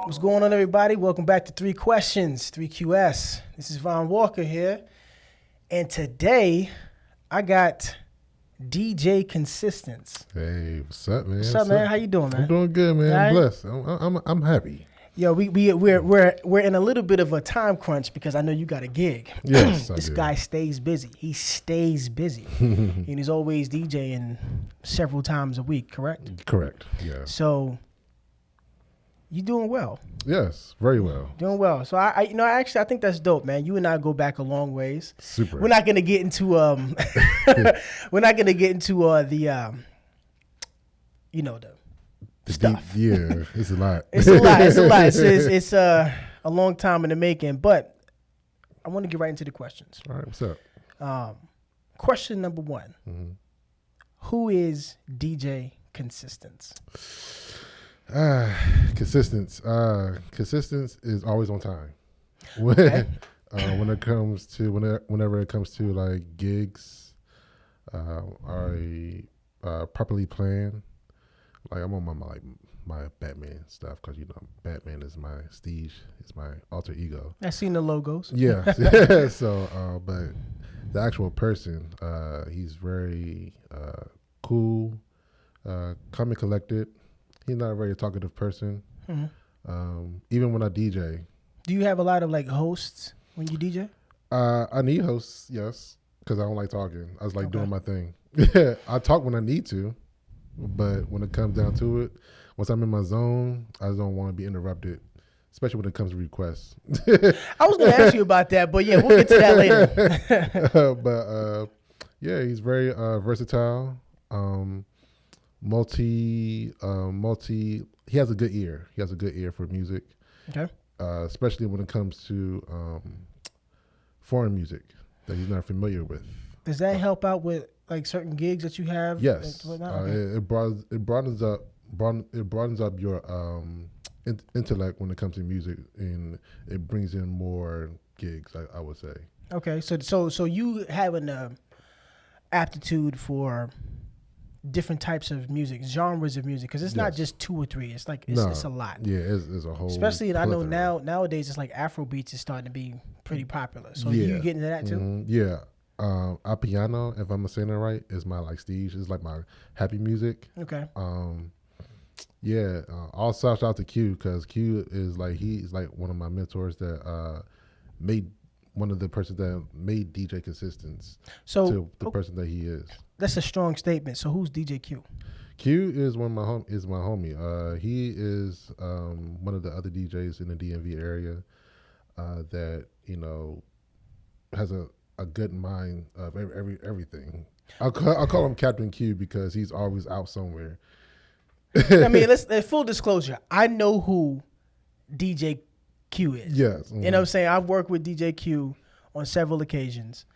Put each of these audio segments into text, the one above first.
What's going on, everybody? Welcome back to Three Questions, 3QS. This is Von Walker here. And today, I got DJ Konsistance. Hey, what's up, man? What's up, man? How you doing, man? I'm doing good, man. All I'm right? blessed. I'm happy. Yo, we're in a little bit of a time crunch because I know you got a gig. Yes, This I do. guy stays busy. He stays busy. And he's always DJing several times a week, correct? Correct. Yeah. So, you doing well. Yes, very well. Doing well. So I think that's dope, man. You and I go back a long ways. Super. We're not gonna get into the stuff. Yeah, it's a lot. It's a lot. It's a lot. It's a long time in the making. But I want to get right into the questions. All right, what's up? Question number one: Mm-hmm. Who is DJ Konsistance? Consistence. Consistence is always on time. Okay. When it comes to whenever it comes to like gigs, I properly plan. Like I'm on my Batman stuff because Batman is my Steve, is my alter ego. I've seen the logos. Yeah. So, but the actual person, he's very cool, calm and collected. He's not a very talkative person. Mm-hmm. Even when I DJ. Do you have a lot of like hosts when you DJ? I need hosts, yes, because I don't like talking. I was like doing my thing. I talk when I need to, but when it comes down to it, once I'm in my zone, I don't want to be interrupted, especially when it comes to requests. I was going to ask you about that, but yeah, we'll get to that later. But yeah, he's very versatile. Multi. He has a good ear. He has a good ear for music. Okay. Especially when it comes to foreign music that he's not familiar with. Does that help out with like certain gigs that you have? Yes. Okay. It broadens up your intellect when it comes to music, and it brings in more gigs. I would say. Okay. So you have an aptitude for different types of music, genres of music, because it's not just two or three. It's like it's a lot. Yeah, it's a whole. Especially, and I know plethora. nowadays it's like Afro beats is starting to be pretty popular. So do you get into that too? Mm-hmm. Yeah. Apiano, if I'm saying it right, is my like Steve. It's like my happy music. Okay. Yeah. All shout out to Q because Q is like he's like one of my mentors that made one of the persons that made DJ Konsistance to the person that he is. That's a strong statement. So who's DJ Q? Q is my homie. He is one of the other DJs in the DMV area that has a good mind of everything. I'll call him Captain Q because he's always out somewhere. I mean, let's full disclosure. I know who DJ Q is. Yes. Mm-hmm. You know what I'm saying? I've worked with DJ Q on several occasions.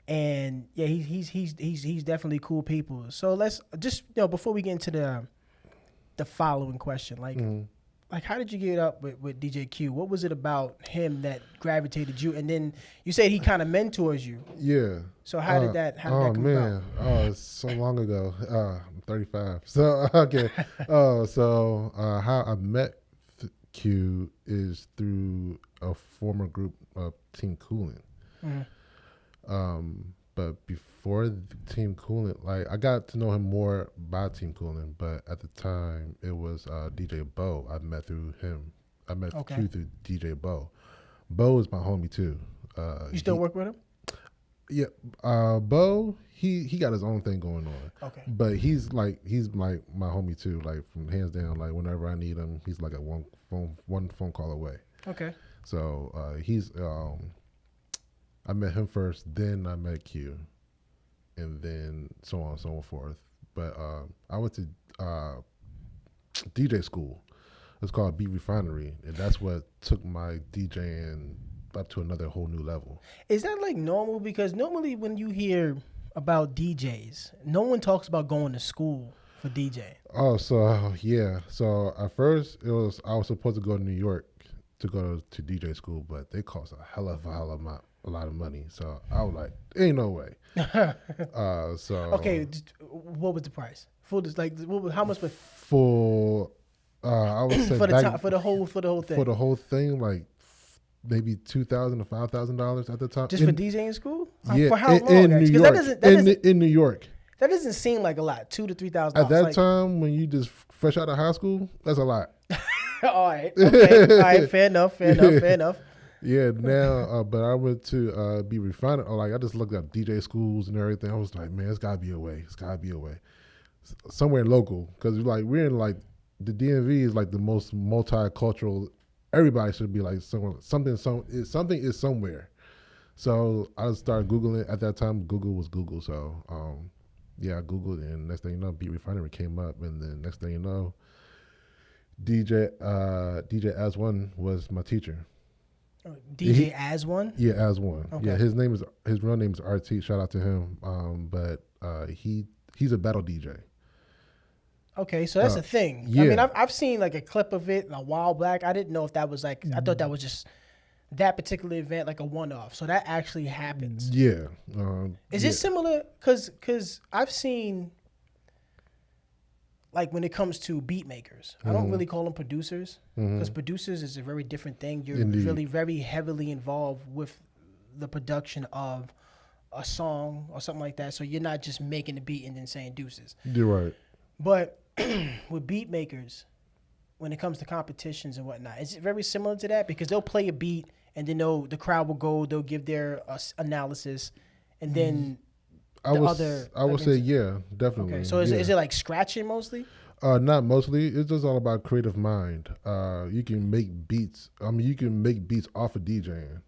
And yeah, he's definitely cool people. So let's just before we get into the following question, like how did you get up with DJ Q? What was it about him that gravitated you? And then you said he kind of mentors you. Yeah. So how did that come about? Oh, it's so long ago. I'm 35. So okay. So how I met Q is through a former group of Team Coolin'. Mm-hmm. But before Team Coolin', like I got to know him more by Team Coolin', but at the time it was DJ Bo. I met through him. I met Q through DJ Bo. Bo is my homie too. You still work with him? Yeah. Bo, he got his own thing going on. Okay. But he's like my homie too. Like from hands down, like whenever I need him, he's like at one phone call away. Okay. So he's I met him first, then I met Q, and then so on and so forth. But I went to DJ school. It's called Beat Refinery, and that's what took my DJing up to another whole new level. Is that like normal? Because normally when you hear about DJs, no one talks about going to school for DJing. Oh, so yeah. So at first I was supposed to go to New York to go to DJ school, but they cost a lot of money. So I was like, ain't no way. Okay, what was the price? How much was for I would say for the back time for the whole for thing? the whole thing, like maybe $2,000 to $5,000 at the time. Just for DJing school? Yeah, For how long? in New Because York. In New York. that doesn't seem like a lot. $2,000 to At $3,000. that Like, time, when you just fresh out of high school, that's a lot. all right, okay, all right, fair enough. Yeah, now, but I went to be refined. Like I just looked up DJ schools and everything. I was like, man, it's gotta be a way. It's gotta be a way. Somewhere local, because like we're in like the DMV is like the most multicultural. Everybody should be like somewhere. Something is somewhere. So I started Googling. At that time, Google was Google. So yeah, I Googled, and next thing you know, Beat Refinery came up, and then next thing you know, DJ As One was my teacher. DJ As One? Yeah, As One. Okay. Yeah, his real name is RT. Shout out to him. But he's a battle DJ. Okay, so that's a thing. yeah. I mean, I've seen like a clip of it a while back. I didn't know if that was like, I thought that was just that particular event, like a one-off. So that actually happens. Yeah. Is it similar? Because I've seen, like when it comes to beat makers, I don't really call them producers, because producers is a very different thing. You're Indeed. really very heavily involved with the production of a song or something like that. So you're not just making the beat and then saying deuces. You're right. But with beat makers, when it comes to competitions and whatnot, is it very similar to that? Because they'll play a beat and then the crowd will go, they'll give their analysis, and then I would say yeah, definitely. Okay, so is it like scratching mostly? Not mostly. It's just all about creative mind. You can make beats. I mean, you can make beats off of DJing.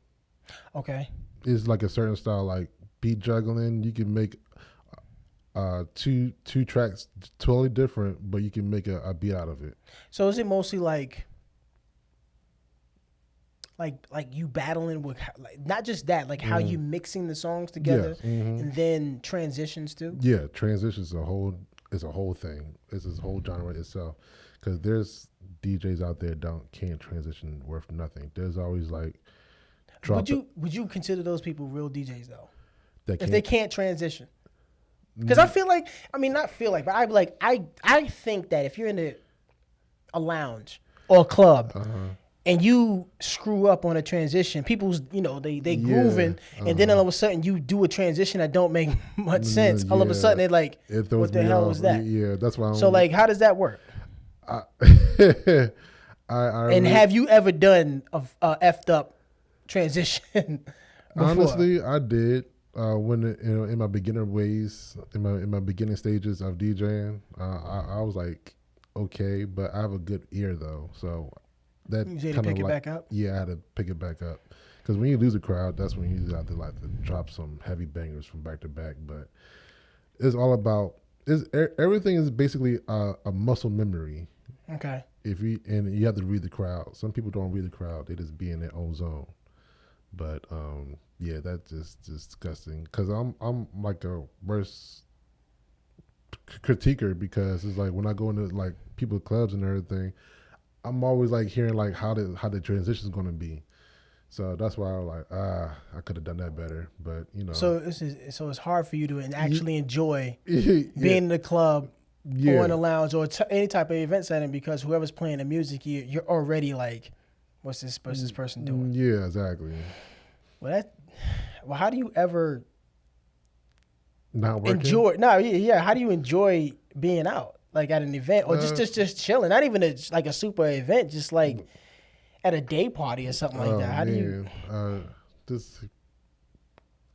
Okay. It's like a certain style, like beat juggling. You can make two tracks totally different, but you can make a beat out of it. So is it mostly like you battling with, like, not just that, like how you mixing the songs together, Yes. and then transitions too? Yeah, transitions is a whole thing. It's this whole genre itself. Because there's DJs out there can't transition worth nothing. There's always like Would you consider those people real DJs though? that If they can't transition? Because I feel like, I mean, not feel like, but I'm like, I think that if you're in a lounge or a club and you screw up on a transition, people's, they grooving, and then all of a sudden you do a transition that don't make much sense. All of a sudden they're like, what the hell was that? Yeah, that's why. So like, how does that work? I And have you ever done a effed up transition before? Honestly, I did. When in my beginner ways, in my beginning stages of DJing, I was like, okay, but I have a good ear though, so that you had to pick it back up. Yeah, I had to pick it back up, because when you lose a crowd, that's when you have to drop some heavy bangers from back to back. But it's all about everything is basically a muscle memory. Okay. And you have to read the crowd. Some people don't read the crowd; they just be in their own zone. But yeah, that's just disgusting. Because I'm like a worse critiquer, because it's like when I go into like people's clubs and everything, I'm always like hearing like how the transition is going to be. So that's why I'm like, I could have done that better. But So it's hard for you to actually enjoy yeah. being in the club, Yeah. or in the lounge, or any type of event setting, because whoever's playing the music, you're already like, what's this person doing? Yeah, exactly. Well, how do you ever Not working. enjoy? No, yeah. How do you enjoy being out, like at an event, or just chilling? Not even like a super event, just like at a day party or something like that. How do you? Just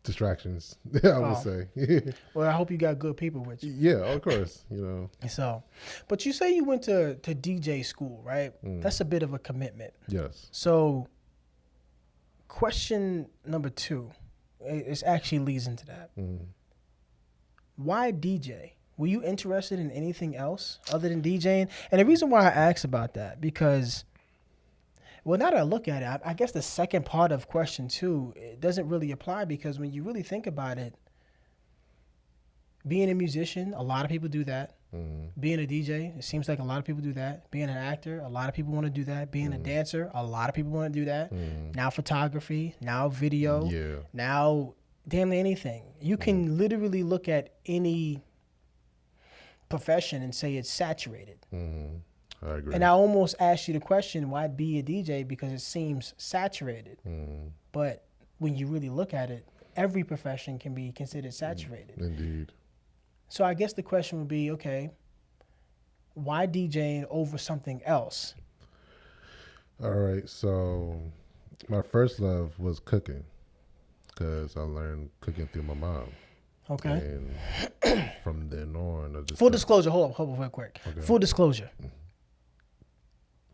distractions, I would say. Well, I hope you got good people with you. Yeah, of course. So, but you say you went to DJ school, right? That's a bit of a commitment. Yes. So, question number 2, it actually leads into that. Why DJ? Were you interested in anything else other than DJing? And the reason why I asked about that, because, well, now that I look at it, I guess the second part of question 2, it doesn't really apply, because when you really think about it, being a musician, a lot of people do that. Being a DJ, it seems like a lot of people do that. Being an actor, a lot of people want to do that. Being a dancer, a lot of people want to do that. Now photography, now video, now damn near anything. You can literally look at any profession and say it's saturated. I agree. And I almost asked you the question, why be a DJ? Because it seems saturated. But when you really look at it, every profession can be considered saturated. Indeed. So I guess the question would be, okay, why DJing over something else? All right. So my first love was cooking because I learned cooking through my mom. Okay. And from then on, I just Full disclosure, hold up real quick. Okay. Full disclosure.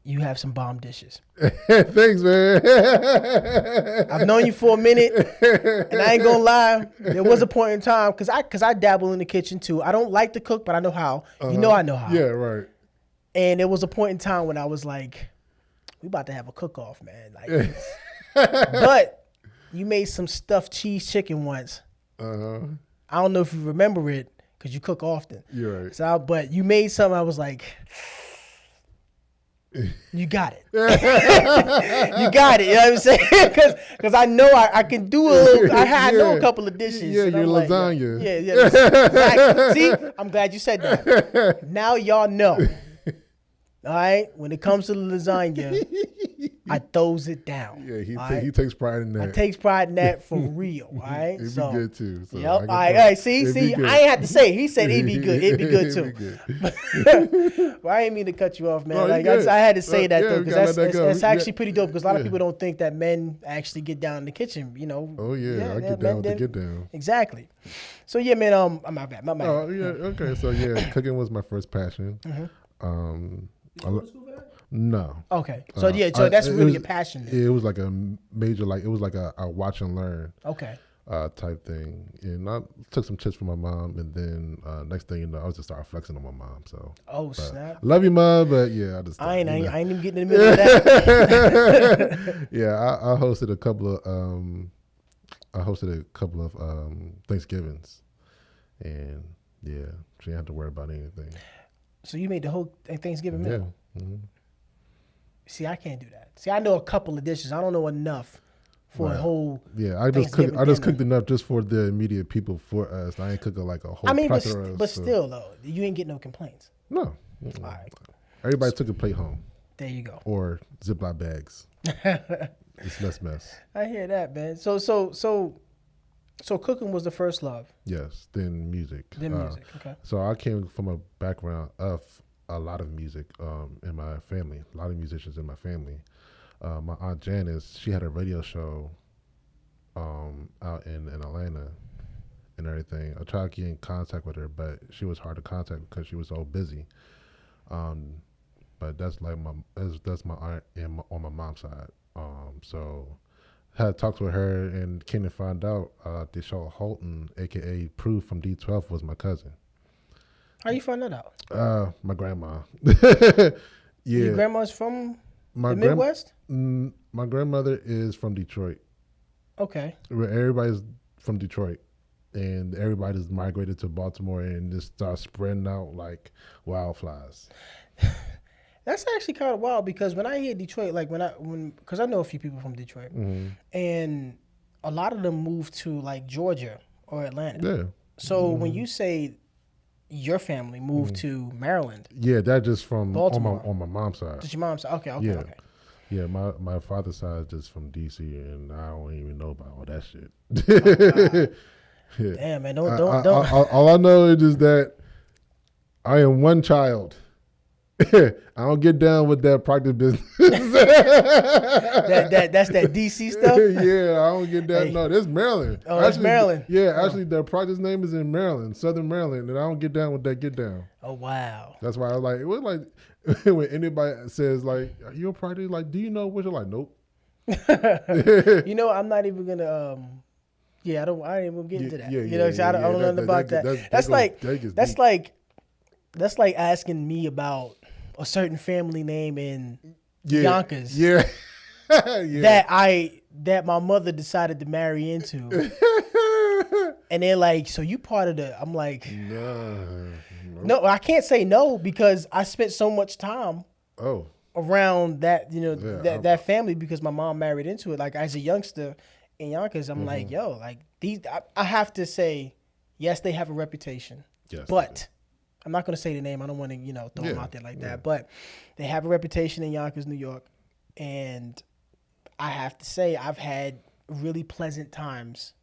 You have some bomb dishes. Thanks, man. I've known you for a minute, and I ain't gonna lie. There was a point in time because I dabble in the kitchen too. I don't like to cook, but I know how. You know I know how. Yeah, right. And there was a point in time when I was like, "We about to have a cook-off, man." Like, but you made some stuffed cheese chicken once. I don't know if you remember it because you cook often. You're right. So, but you made something. I was like. You got it. You got it. You know what I'm saying? Because I know I can do a little. I know a couple of dishes. Yeah, your lasagna. Yeah. Exactly. See, I'm glad you said that. Now y'all know. All right? When it comes to the lasagna, I throws it down. Yeah, he takes pride in that. I takes pride in that for real. All right? It'd be good too. So yep. All right. See, I ain't had to say it. He said it'd be good. It'd be good too. Well, I didn't mean to cut you off, man. No, I had to say that though, because that's actually yeah. pretty dope. Because a lot of people don't think that men actually get down in the kitchen. You know. Oh yeah, I get down with the get down. Exactly. So yeah, man. My bad. Oh yeah. Okay. So yeah, cooking was my first passion. No. Okay. So yeah, so that's really your passion. Then. It was like a major, like it was like a watch and learn. Okay. Type thing, and I took some tips from my mom, and then next thing you know, I was just started flexing on my mom. So. Oh snap! Love you, mom, but yeah, I ain't even getting in the middle of that. Yeah, I hosted a couple of Thanksgivings, and yeah, she didn't have to worry about anything. So you made the whole Thanksgiving meal. Yeah. Mm-hmm. See, I can't do that. See, I know a couple of dishes. I don't know enough for a whole. Yeah, I just cooked enough just for the immediate people for us. I ain't cooking like a whole. But still though, you ain't get no complaints. No. Mm-mm. All right. Everybody took a plate home. There you go. Or Ziploc bags. It's mess. I hear that, man. So cooking was the first love. Yes. Then music. Okay. So I came from a background of a lot of music in my family. A lot of musicians in my family. My aunt Janice, she had a radio show out in Atlanta and everything. I tried to get in contact with her, but she was hard to contact because she was so busy. But that's like that's my aunt on my mom's side. So had talked with her and came to find out Deshaun Holton, aka Proof from D12, was my cousin. How you find that out? My grandma. Yeah. Your grandma's from the Midwest? My grandmother is from Detroit. Okay. Everybody's from Detroit, and everybody's migrated to Baltimore and just starts spreading out like wildflies. That's actually kind of wild because when I hear Detroit, like because I know a few people from Detroit, and a lot of them moved to like Georgia or Atlanta. Yeah. So when you say your family moved to Maryland, yeah, that just from Baltimore. on my mom's side. Just your mom's side. Okay. Yeah. Okay. Yeah, my father's side is just from DC, and I don't even know about all that shit. Yeah. Damn, man, don't. All I know is just that I am one child. I don't get down with that practice business. That's that DC stuff. Yeah, I don't get down. Hey. No, that's Maryland. Oh, that's Maryland. Yeah, actually, the practice name is in Maryland, Southern Maryland, and I don't get down with that get down. Oh wow. That's why I like it. Was like when anybody says like, "Are you a practice?" Like, do you know which? I'm like, nope. You know, I'm not even gonna. Yeah, I ain't even get into that. You know, I don't know nothing about that. That's like asking me about a certain family name in Yonkers. Yeah. That my mother decided to marry into. And they're like, so you part of the, I'm like, no, I can't say no because I spent so much time around that, that family because my mom married into it. Like as a youngster in Yonkers, I'm like, yo, like these, I have to say, yes, they have a reputation, yes, but I'm not going to say the name. I don't want to, throw them Yeah, out there like yeah. that. But they have a reputation in Yonkers, New York. And I have to say, I've had really pleasant times.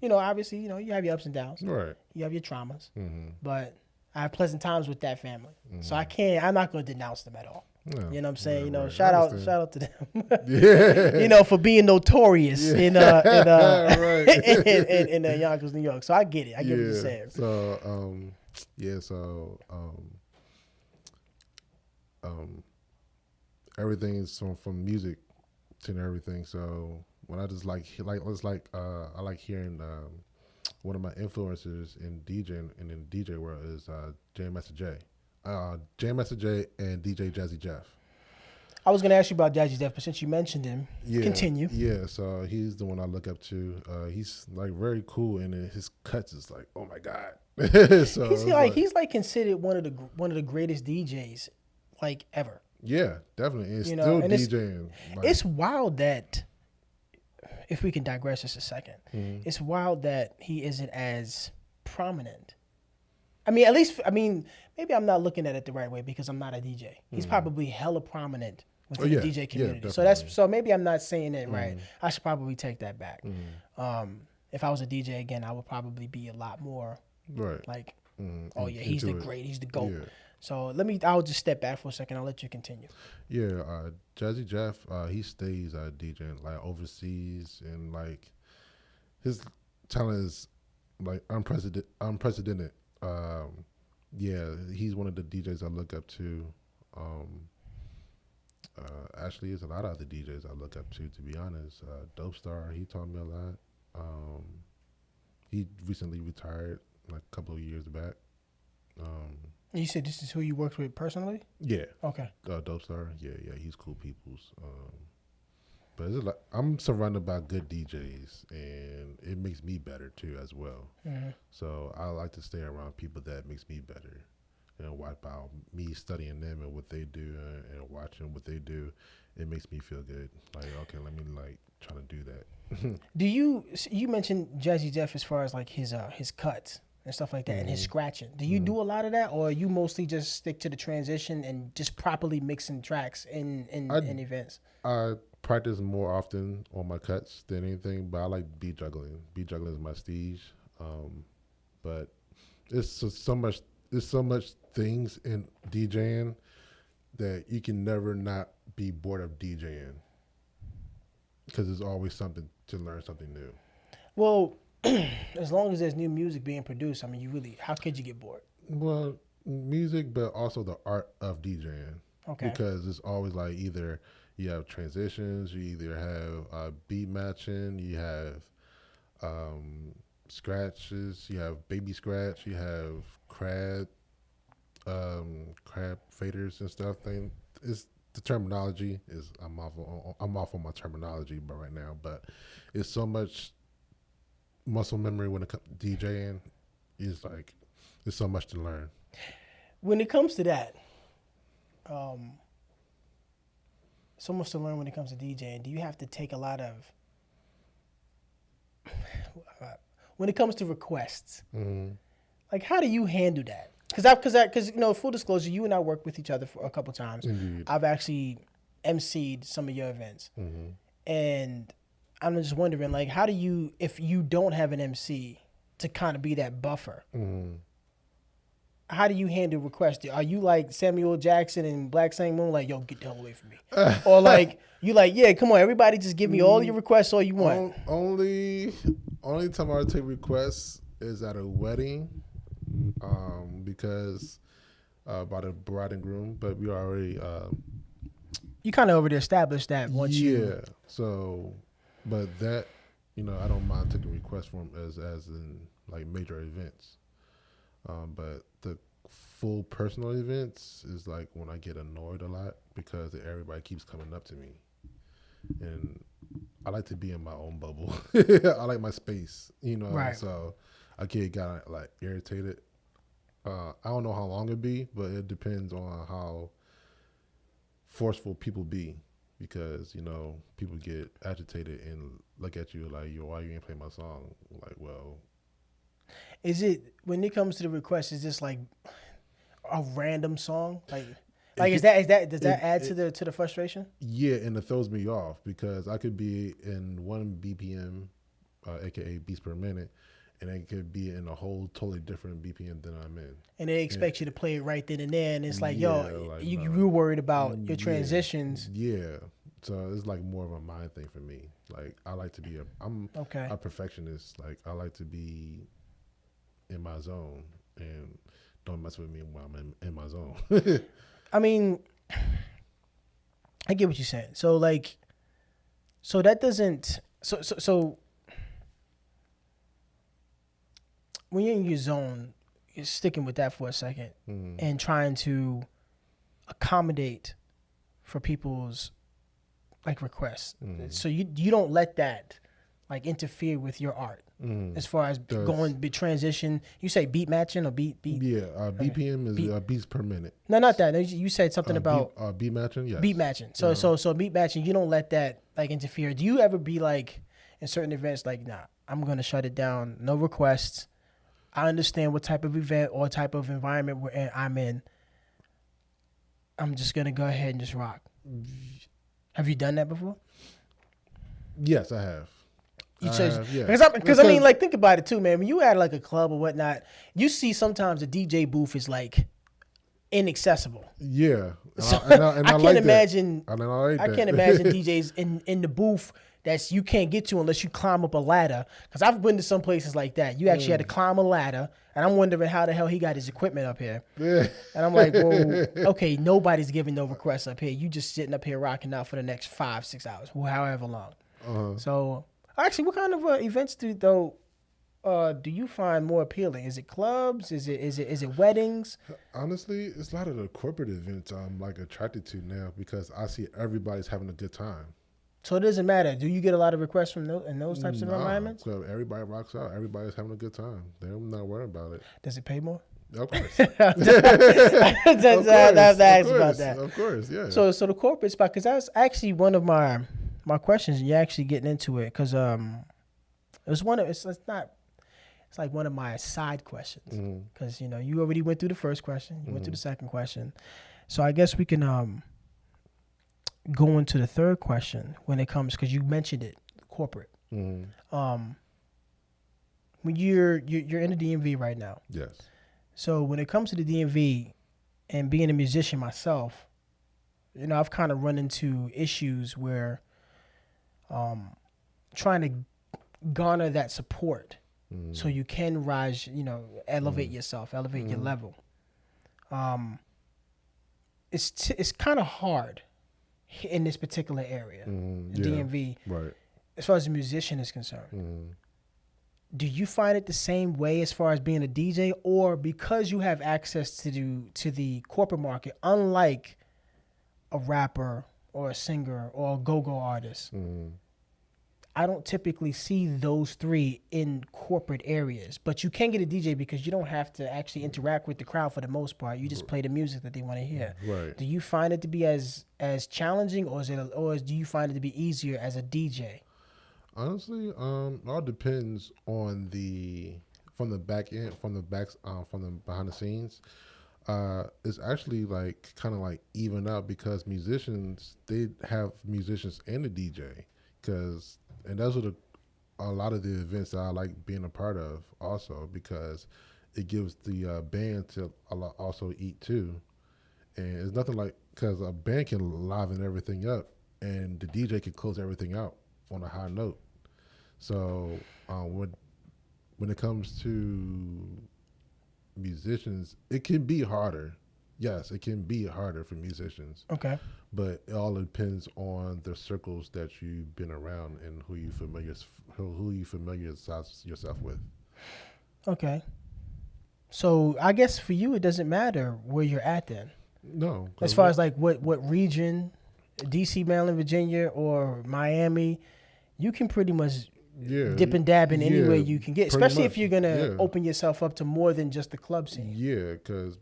Obviously, you have your ups and downs. Right. You have your traumas. Mm-hmm. But I have pleasant times with that family. So I'm not going to denounce them at all. Yeah. You know what I'm saying? Yeah, right. Shout I out understand. to them. Yeah. For being notorious in Right. in Yonkers, New York. So I get it. I get what you're Yeah. saying. So everything is from music to everything. So when I just I like hearing one of my influencers in DJing and in DJ world is J Master J. J Master J and DJ Jazzy Jeff. I was going to ask you about Jazzy Jeff, but since you mentioned him, Yeah, continue. Yeah, so he's the one I look up to. He's like very cool, and his cuts is like, oh my god. So he's like considered one of the greatest DJs like ever. Yeah, definitely. And still DJing. It's wild that, if we can digress just a second, it's wild that he isn't as prominent. Maybe I'm not looking at it the right way because I'm not a DJ. He's probably hella prominent within the DJ community. So maybe I'm not saying it right. I should probably take that back. If I was a DJ again, I would probably be a lot more like, oh yeah, he's the great, he's the GOAT. Yeah. So I'll just step back for a second. I'll let you continue. Yeah, Jazzy Jeff, he stays DJing like overseas, and like his talent is like unprecedented. Yeah, he's one of the DJs I look up to. Actually, there's a lot of other DJs I look up to be honest. Dope Star, he taught me a lot. He recently retired like a couple of years back. You said this is who you worked with personally? Yeah. Okay. Dope Star, yeah, he's cool peoples. But it's like, I'm surrounded by good DJs, and it makes me better too as well. Mm-hmm. So I like to stay around people that makes me better, and watch out me studying them and what they do and watching what they do. It makes me feel good. Like, okay, let me like try to do that. Do you mentioned Jazzy Jeff as far as like his cuts and stuff like that, and his scratching? Do you do a lot of that, or you mostly just stick to the transition and just properly mixing tracks in events? I practice more often on my cuts than anything, but I like beat juggling. Beat juggling is my stage. But it's so much things in DJing that you can never not be bored of DJing, because there's always something to learn, something new. Well, as long as there's new music being produced, how could you get bored? Well, music, but also the art of DJing. Okay. Because it's always like either you have transitions, you either have beat matching, you have scratches, you have baby scratch, you have crab faders and stuff. It's the terminology is I'm off on my terminology, but right now, but it's so much muscle memory when it comes to DJing. It's like there's so much to learn. When it comes to that, so much to learn when it comes to DJing. Do you have to take a lot of when it comes to requests? Mm-hmm. Like, how do you handle that? Because full disclosure, you and I worked with each other for a couple times. Indeed. I've actually emceed some of your events, and I'm just wondering, like, how do you, if you don't have an MC to kind of be that buffer? How do you handle requests? Are you like Samuel Jackson and Black Saint Moon, like, yo, get the hell away from me? Or like, you like, yeah, come on, everybody just give me all your requests, all you want. Only time I take requests is at a wedding, because by the bride and groom, but we already... you kind of already established that once you... Yeah, so, but that, I don't mind taking requests from as in like major events. But the full personal events is like when I get annoyed a lot because everybody keeps coming up to me, and I like to be in my own bubble. I like my space, Right. So I get like irritated. I don't know how long it be, but it depends on how forceful people be, because people get agitated and look at you like, yo, why you ain't play my song? Like, well. Is it, when it comes to the request, is this like, a random song? Like does that add to the frustration? Yeah, and it throws me off because I could be in 1 BPM, aka beats per minute, and it could be in a whole totally different BPM than I'm in. And they expect you to play it right then and there, and it's like, Yeah, yo, like, you're worried about your Yeah, transitions. yeah. So it's like more of a mind thing for me. Like I like to be I'm Okay. a perfectionist. Like I like to be in my zone and don't mess with me while I'm in my zone. I mean, I get what you're saying. So like, so that doesn't. So when you're in your zone, you're sticking with that for a second and trying to accommodate for people's like requests. So you don't let that like interfere with your art as far as going be transition. You say beat matching or beat. Yeah, BPM is beats per minute. No, not that. You said something about beat matching. Yes. beat matching. So beat matching. You don't let that like interfere. Do you ever be like in certain events like, nah, I'm gonna shut it down. No requests. I understand what type of event or type of environment I'm in. I'm just gonna go ahead and just rock. Have you done that before? Yes, I have. Because I mean, like, think about it too, man. When you at like a club or whatnot, you see sometimes the DJ booth is like inaccessible. Yeah, I can't imagine. I can't imagine DJs in the booth that's you can't get to unless you climb up a ladder. Because I've been to some places like that. You actually had to climb a ladder, and I'm wondering how the hell he got his equipment up here. Yeah. And I'm like, well, okay, nobody's giving no requests up here. You just sitting up here rocking out for the next 5-6 hours, however long. So, actually, what kind of events do you find more appealing? Is it clubs? Is it weddings? Honestly, it's a lot of the corporate events I'm like attracted to now because I see everybody's having a good time. So it doesn't matter. Do you get a lot of requests from those types of environments? So everybody rocks out. Everybody's having a good time. They're not worried about it. Does it pay more? Of course. I have to ask about that. Of course, yeah. So the corporate spot, because that's actually one of my questions, and you're actually getting into it, because it's like one of my side questions, because you already went through the first question, you went through the second question, so I guess we can go into the third question when it comes, because you mentioned it, corporate. When you're in the DMV right now. Yes. So when it comes to the DMV and being a musician myself, I've kind of run into issues where trying to garner that support so you can rise, elevate yourself, elevate your level. It's kind of hard in this particular area, DMV, right? As far as a musician is concerned. Do you find it the same way as far as being a DJ, or because you have access to the corporate market, unlike a rapper or a singer or a go-go artist? I don't typically see those three in corporate areas, but you can get a DJ because you don't have to actually interact with the crowd for the most part. You just play the music that they want to hear. Right. Do you find it to be as challenging, or do you find it to be easier as a DJ? Honestly, all depends on from the behind the scenes. It's actually like kind of like even out because musicians, they have musicians and a DJ, and those are a lot of the events that I like being a part of also, because it gives the band to also eat too. And it's nothing like, because a band can liven everything up and the DJ can close everything out on a high note. So when it comes to musicians, it can be harder. Yes, it can be harder for musicians. Okay. But it all depends on the circles that you've been around and who you familiar yourself with. Okay. So I guess for you, it doesn't matter where you're at then. No. As far as like what region, DC, Maryland, Virginia, or Miami, you can pretty much dip and dab in any way you can get, especially if you're going to open yourself up to more than just the club scene. Yeah, because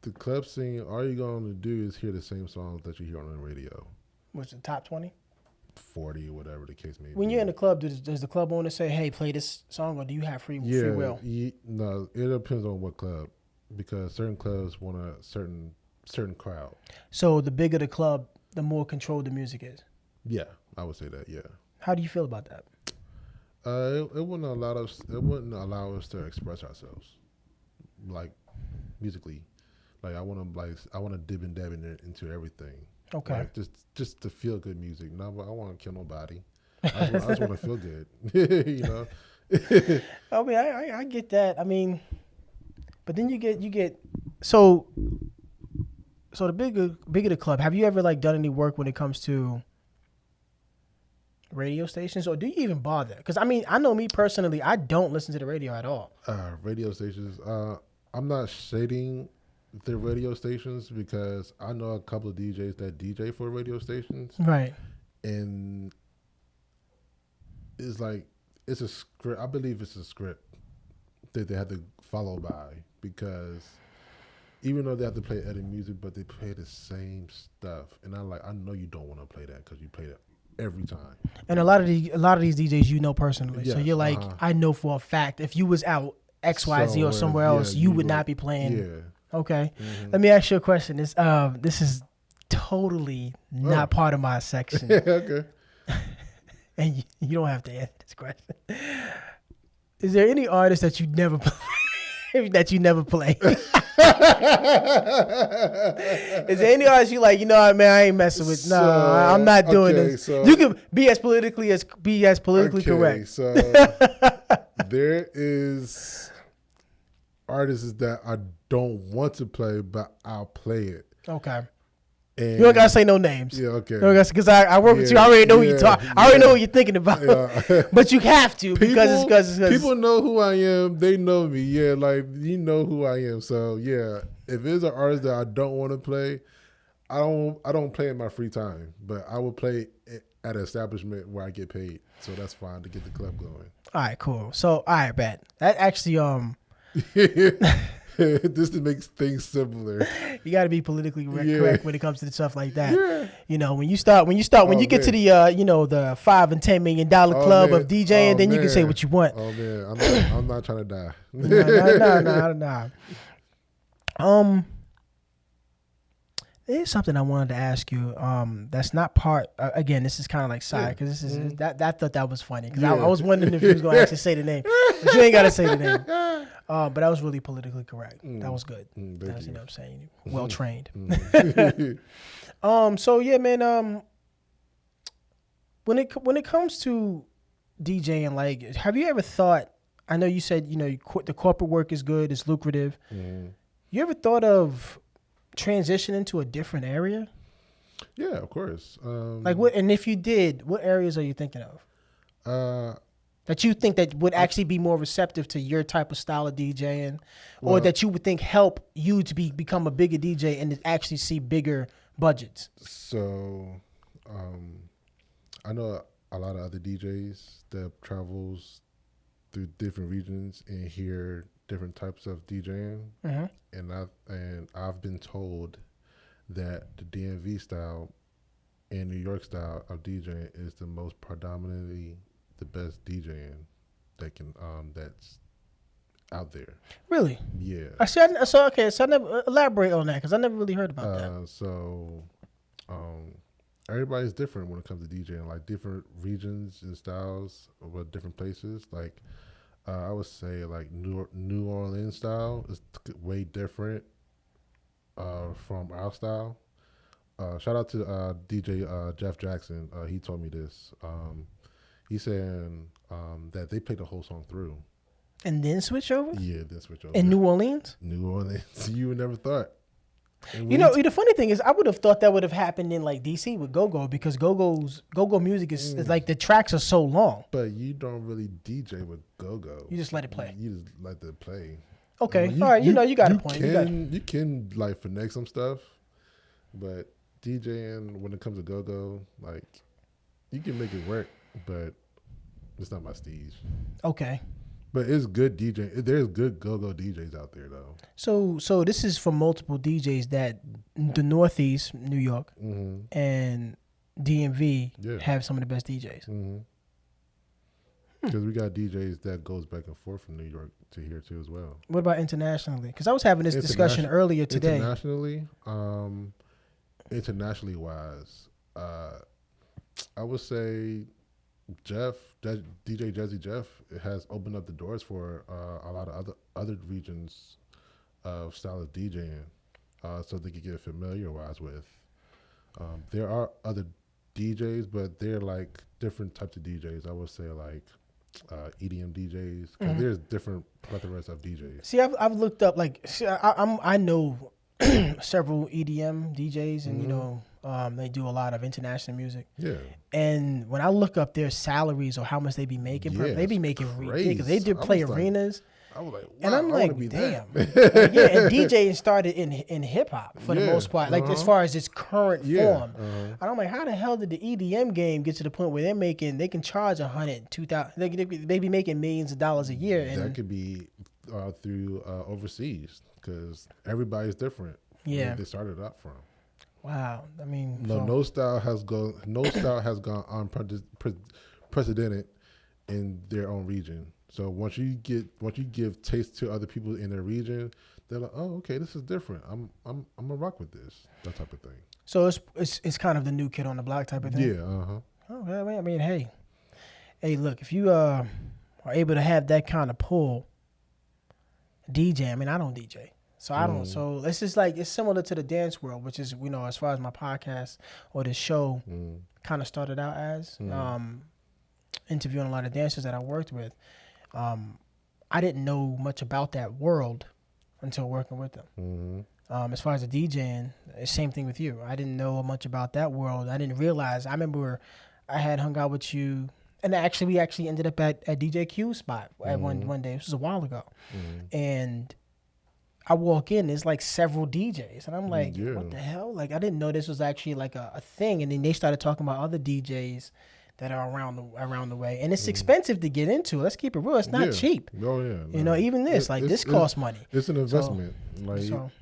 the club scene, all you're going to do is hear the same songs that you hear on the radio. What's the top 20? 40, whatever the case may be. When you're in the club, does the club owner say, hey, play this song, or do you have free will? No, it depends on what club. because certain clubs want a certain crowd. So the bigger the club, the more controlled the music is. Yeah, I would say that. Yeah. How do you feel about that? It wouldn't allow us. It wouldn't allow us to express ourselves, like musically. Like I want to dib and dab into everything. Okay. Like just to feel good music. Not I want to kill nobody. I just want to feel good. You know. I mean, I get that. I mean, but then you get so the bigger the club. Have you ever like done any work when it comes to radio stations, or do you even bother? Because I mean, I know me personally, I don't listen to the radio at all. Radio stations. I'm not shading the radio stations because I know a couple of DJs that DJ for radio stations, Right. and it's like it's a script. I believe it's a script that they have to follow by because even though they have to play other music, but they play the same stuff, and I know you don't want to play that because you play that every time. And a lot of these DJs you know personally, so Yes, you're like, I know for a fact if you was out XYZ or somewhere else, you would not be playing. Yeah. Okay. Let me ask you a question. This is totally not part of my section. Okay. And you don't have to answer this question. Is there any artist that you never play? That you never play? Is there any artist you like? You know what, man? I ain't messing with. No, I'm not doing this. So, you can be as politically correct. So there is artists that I don't want to play, but I'll play it. Okay. And you don't gotta say no names. Yeah, okay. Because I work with you. I already know who you talk. I already know what you're thinking about. Yeah. But you have to because people know who I am. They know me. Yeah, like you know who I am. So yeah, if there's an artist that I don't want to play, I don't play in my free time. But I will play at an establishment where I get paid. So that's fine to get the club going. All right, cool. So all right, bet that actually Just to make things simpler. You got to be politically correct when it comes to stuff like that. Yeah. You know, when you get to the the $5 and $10 million club of DJing, then you can say what you want. Oh man, I'm not trying to die. No. There's something I wanted to ask you. That's not part. Again, this is kind of like side because this is that. I thought that was funny because I was wondering if you was going to actually say the name, but you ain't got to say the name. But that was really politically correct. That was good. That's, you know what I'm saying? Well trained. So yeah, man. When it comes to DJing, like, have you ever thought? I know you said the corporate work is good, it's lucrative. You ever thought of transitioning to a different area? Yeah, of course. Like what? And if you did, what areas are you thinking of? That you think that would actually be more receptive to your type of style of DJing, or that you would think help you to become a bigger DJ and to actually see bigger budgets? So, I know a lot of other DJs that travels through different regions and hear different types of DJing, and I've been told that the DMV style and New York style of DJing is the most predominantly the best DJing that can that's out there. Really? Yeah. So I never elaborate on that because I never really heard about that. So, everybody's different when it comes to DJing. Like different regions and styles, but different places. Like I would say, like New Orleans style is way different from our style. Shout out to DJ Jeff Jackson. He told me this. He's saying that they play the whole song through. And then switch over? Yeah, then switch over. In New Orleans? New Orleans. You would never thought. The funny thing is, I would have thought that would have happened in like DC with go-go because go-go music is like the tracks are so long. But you don't really DJ with go-go. You just let it play. You just let it play. Okay, all right. You got a point. You can like finesse some stuff, but DJing when it comes to go-go, like you can make it work. But it's not my stage. Okay. But it's good DJ. There's good go-go DJs out there, though. So this is from multiple DJs that the Northeast, New York, and DMV have some of the best DJs. Because we got DJs that goes back and forth from New York to here too as well. What about internationally? Because I was having this discussion earlier today. Internationally wise, I would say DJ Jazzy Jeff has opened up the doors for a lot of other regions of style of DJing, so they could get familiarized with. There are other DJs, but they're like different types of DJs. I would say like EDM DJs. There's different plethoras of DJs. See, I've looked up I know several EDM DJs, and you know they do a lot of international music. Yeah. And when I look up their salaries or how much they be making, they be making ridiculous. They do play arenas. I was like, wow, and I'm like, damn. Yeah, and DJing started in hip hop for the most part, like as far as its current form. And I'm like, how the hell did the EDM game get to the point where they can charge $100,000, $2,000? They be making millions of dollars a year. And that could be through overseas, because everybody's different. Yeah, where they started up from. Wow, I mean, no style has gone unprecedented in their own region. So once you give taste to other people in their region, they're like, oh, okay, this is different. I'm gonna rock with this, that type of thing. So it's kind of the new kid on the block type of thing. Yeah. Oh, I mean, hey, look, if you are able to have that kind of pull, DJ. I mean, I don't DJ, so I don't. So it's just like it's similar to the dance world, which is as far as my podcast or this show kind of started out as interviewing a lot of dancers that I worked with. I didn't know much about that world until working with them. As far as the DJing, same thing with you. I didn't know much about that world. I didn't realize. I remember I had hung out with you, and we actually ended up at DJ Q's spot at one day. This was a while ago, and I walk in. There's like several DJs, and I'm like, what the hell? Like I didn't know this was actually like a thing. And then they started talking about other DJs that are around the way, and it's expensive to get into. Let's keep it real; it's not cheap. Oh yeah, even this this costs money. It's an investment.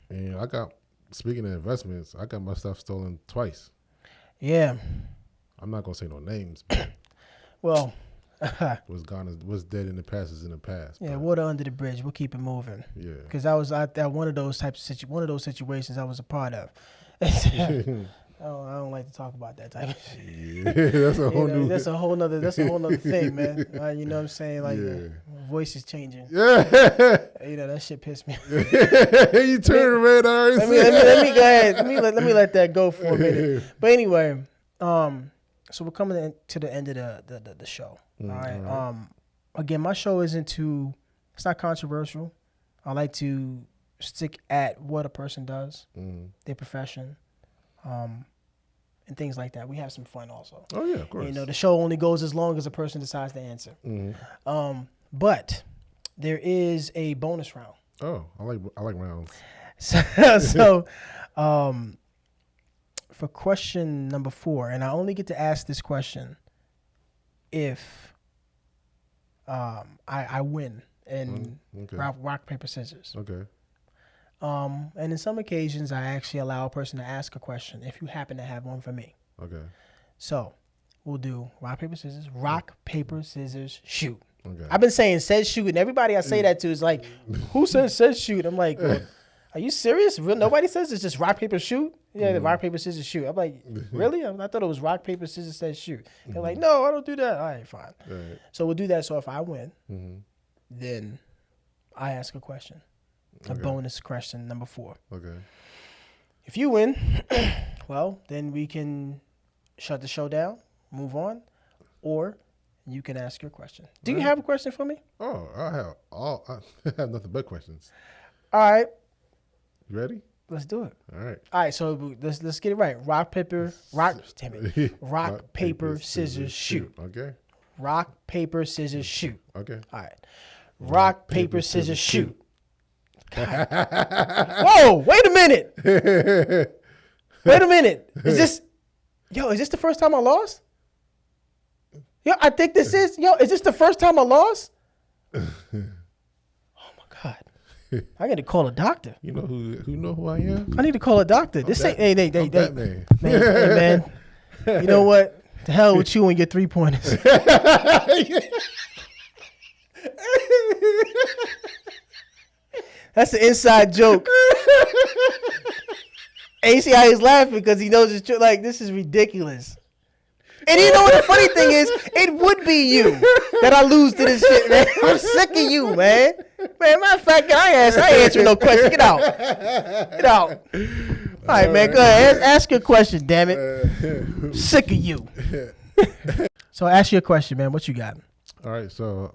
And speaking of investments, I got my stuff stolen twice. Yeah, I'm not gonna say no names. But well, what's dead in the past is in the past. Yeah, water under the bridge. We'll keep it moving. Yeah, because I was at one of those situations I was a part of. I don't like to talk about that type of shit. Yeah, that's a whole nother thing, man. You know what I'm saying? Like, voice is changing. Yeah. That shit pissed me off. You turn red eyes. Let me go ahead. Let me let that go for a minute. But anyway, so we're coming to the end of the show. All right. Again, my show it's not controversial. I like to stick at what a person does, their profession. And things like that. We have some fun also. Oh yeah, of course. The show only goes as long as a person decides to answer. But there is a bonus round. Oh, I like rounds. So for question number 4, and I only get to ask this question if I win in rock, paper, scissors. Okay. And in some occasions, I actually allow a person to ask a question if you happen to have one for me. Okay. So we'll do rock, paper, scissors, shoot. Okay. I've been saying says shoot, and everybody I say that to is like, who says shoot? I'm like, are you serious? Nobody says it's just rock, paper, shoot? Yeah, rock, paper, scissors, shoot. I'm like, really? I thought it was rock, paper, scissors, says shoot. They're like, no, I don't do that. All right, fine. All right. So we'll do that. So if I win, then I ask a question. A bonus question, number 4. Okay. If you win, well, then we can shut the show down, move on, or you can ask your question. Do you have a question for me? Oh, I have nothing but questions. All right. You ready? Let's do it. All right. All right. So let's get it right. Rock, paper, scissors, shoot. Okay. Rock, paper, scissors, shoot. Okay. All right. Rock, paper, scissors, shoot. Whoa! Wait a minute. Is this the first time I lost? Yo, I think this is. Is this the first time I lost? Oh my God! I got to call a doctor. You know who I am? I need to call a doctor. Man. Man. You know what? The hell with you and your 3-pointers. That's an inside joke. And you see how he's laughing because he knows it's true. Like, this is ridiculous. And you know what the funny thing is? It would be you that I lose to this shit, man. I'm sick of you, man. Man, matter of fact, I ain't answering no question. Get out. Get out. All right, man, go ahead. Ask your question, damn it. I'm sick of you. So ask your question, man. What you got? All right, so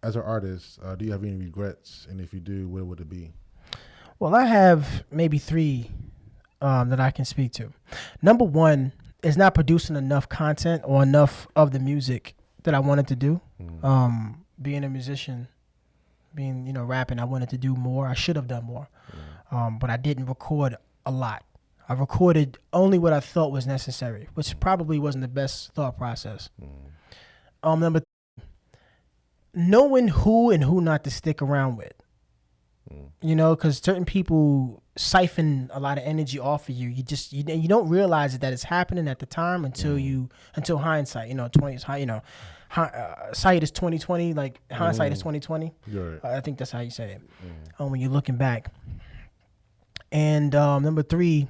as an artist, do you have any regrets? And if you do, what would it be? Well, I have maybe 3 that I can speak to. Number 1 is not producing enough content or enough of the music that I wanted to do. Being a musician, being, rapping, I wanted to do more. I should have done more. But I didn't record a lot. I recorded only what I thought was necessary, which probably wasn't the best thought process. Number 3, knowing who and who not to stick around with. Because certain people siphon a lot of energy off of you. You don't realize that it's happening at the time until hindsight. 20 sight is 2020. Like hindsight is 2020. Right. I think that's how you say it. When you're looking back. And number 3,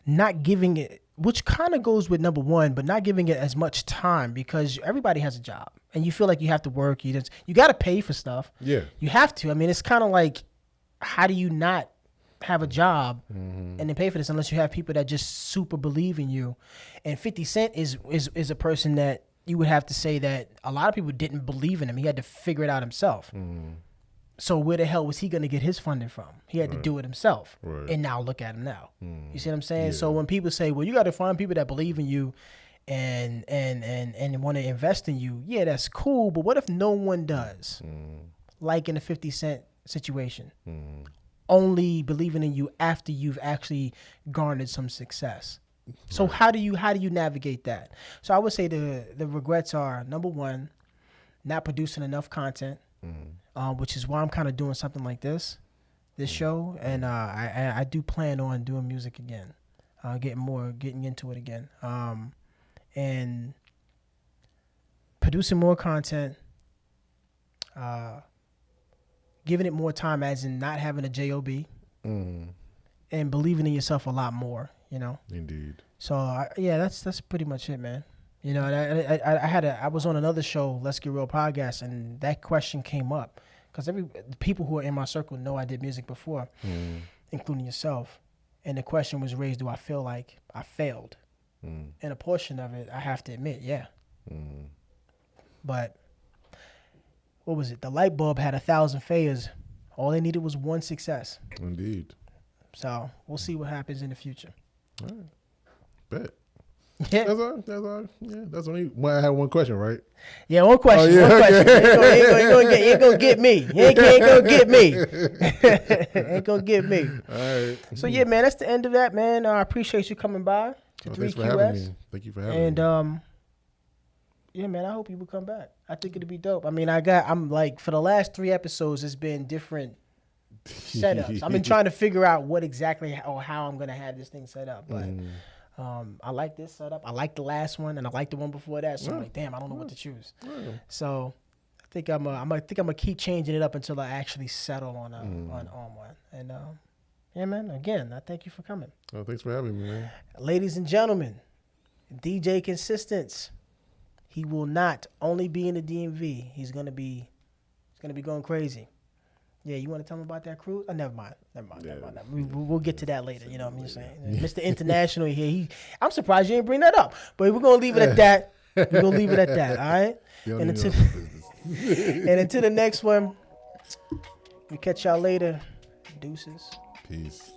not giving it, which kind of goes with number 1, but not giving it as much time because everybody has a job and you feel like you have to work. You got to pay for stuff. Yeah, you have to. I mean, it's kind of like, how do you not have a job and then pay for this unless you have people that just super believe in you? And 50 Cent is a person that you would have to say that a lot of people didn't believe in him. He had to figure it out himself. So where the hell was he going to get his funding from? He had to do it himself. Right. And now look at him now. You see what I'm saying? Yeah. So when people say, well, you got to find people that believe in you and want to invest in you, yeah, that's cool. But what if no one does? Like in the 50 Cent situation. Only believing in you after you've actually garnered some success. So right. How do you navigate that? So I would say the regrets are, number 1, not producing enough content. Which is why I'm kind of doing something like this show, and I do plan on doing music again, getting into it again, and producing more content, giving it more time, as in not having a job, and believing in yourself a lot more. Indeed. So that's pretty much it, man. And I was on another show, Let's Get Real podcast, and that question came up because the people who are in my circle know I did music before, including yourself. And the question was raised: do I feel like I failed? And a portion of it, I have to admit, yeah. But what was it? The light bulb had 1,000 failures. All they needed was 1 success. Indeed. So we'll see what happens in the future. All right. Bet. Yeah. That's all. Yeah, that's only why I had 1 question, right? Yeah, 1 question. Oh, yeah, 1 question. You ain't gonna get me. You ain't gonna get me. Ain't gonna get me. All right. So yeah, man, that's the end of that, man. I appreciate you coming by to 3QS. Thanks for having me. Thank you for having me. And yeah, man, I hope you will come back. I think it'd be dope. I mean, I'm like, for the last 3 episodes, it's been different setups. I've been trying to figure out what exactly or how I'm gonna have this thing set up, but. I like this setup. I like the last one, and I like the one before that. So I'm like, damn, I don't know what to choose. So I think I'm gonna keep changing it up until I actually settle on one. And yeah, man. Again, I thank you for coming. Oh, thanks for having me, man. Ladies and gentlemen, DJ Konsistance. He will not only be in the DMV. He's gonna be going crazy. Yeah, you want to tell me about that cruise? Oh, never mind. We'll get to that later. You know what I'm saying? Mr. International here. I'm surprised you didn't bring that up. But we're going to leave it at that. All right? And until the next one, we catch y'all later. Deuces. Peace.